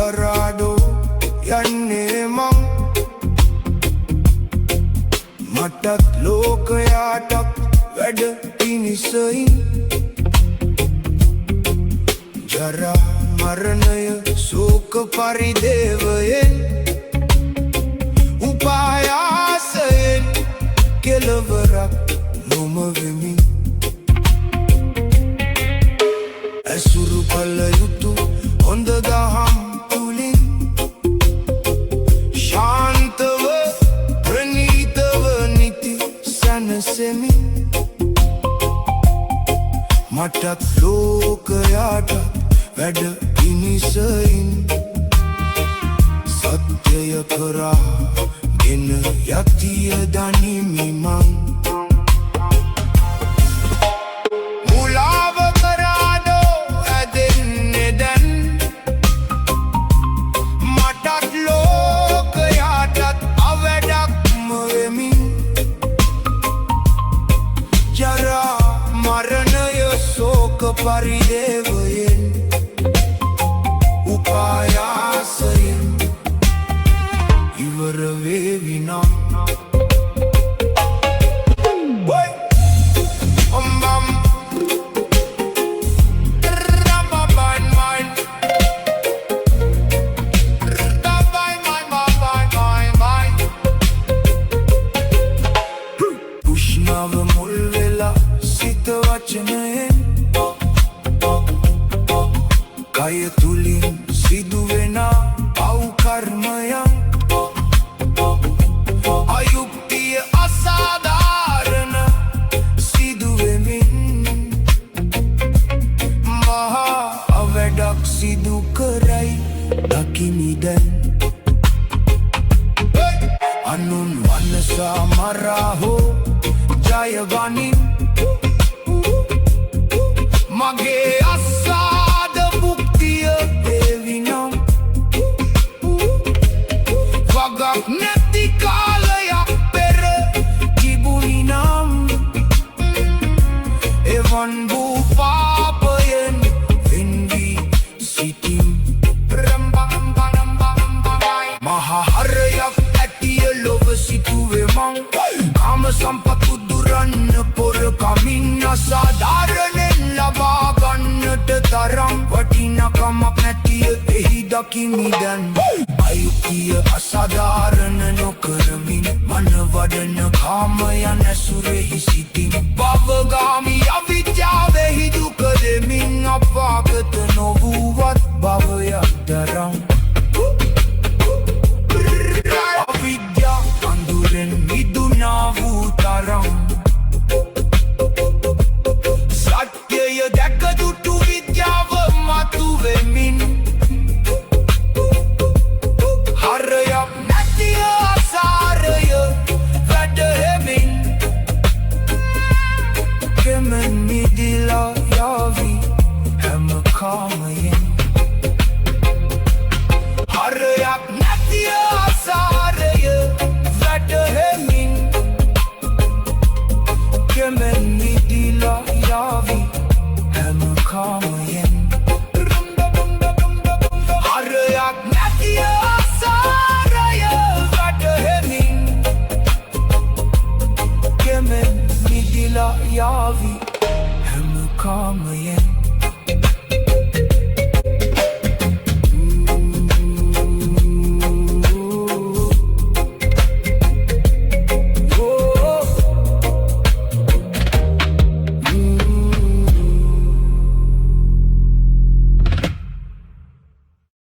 කරාඩෝ යන්නේ මං මටත් ලෝකයාටත් වැඩ පිණිසයි ජරා මරණය ශෝක පරිදේවයෙන් උපායාසයෙන් කෙලවරක් නොමවෙමින් ඇසුරු කළ යුතු හොඳ දහම් තුලින් ශාන්තව ප්‍රණීතව නිති සැනසෙමින් මටත් ලෝකයාටත් වැඩ පිණිසයින් සත්‍යය කරා ගෙන යතිය දනිමි මං මුලාව කරාඩෝ ඇදෙන්නේ දැන් මටත් ලෝකයාටත් අවැඩක්ම වෙමින් ජරා මරණය ශෝක පරිදේවයෙන් උපායාසයෙන් ඉවර වේවි නම් උෂ්ණව මුල් වෙලා සිත වචනයෙන් කය තුලින් සිදුවෙන පව් කර්මයන් අයුක්තිය අසාධාරණ සිදුවෙමින් මහා අවැඩක් සිදු කරයි දකිමි දැන් අනුන් වනසා මරා හෝ ජයගනින් මගේ අසාද භුක්තිය වේවිනම් වගක් නැති කාලයක් පෙර තිබුණි නම් එවන් වූ පාපයෙන් වෙන්වී සිටිම් මහහරයක් ඇතිය ලොව සිටුවේ මං කාම සම්පත් උදුරන්න පොර කමින් අසාධාරණෙන් ලබා ගන්නට තරම් වටිනකමක් නැතිය එහි දකිමි දැන් අයුක්තිය අසාධාරණ නොකරමින් මන වඩන කාමයන් ඇසුරෙහි සිටින් භවගාමී අවිද්‍යාවෙහි දුක දෙමින් අපාගත නොවූවත් භවයක් දරම් අවිද්‍යා අඳුරෙන් මිදුණා වූ තරම් සත්‍යය දැක දුටු විද්‍යාව මතු වෙමින් හරයක් නැතිය අසාරය වැඩහෙමින් කෙමෙන් මිදිලා යාවි හැම කාමයෙන් හරයක් නැතිය අසාරය වැඩහෙමින් කෙමෙන් මිදිලා යාවි හැම කාමයෙන් හරයක් නැතිය අසාරය වැඩහෙමින් කෙමෙන් මිදිලා යාවි හැම කාමයෙන්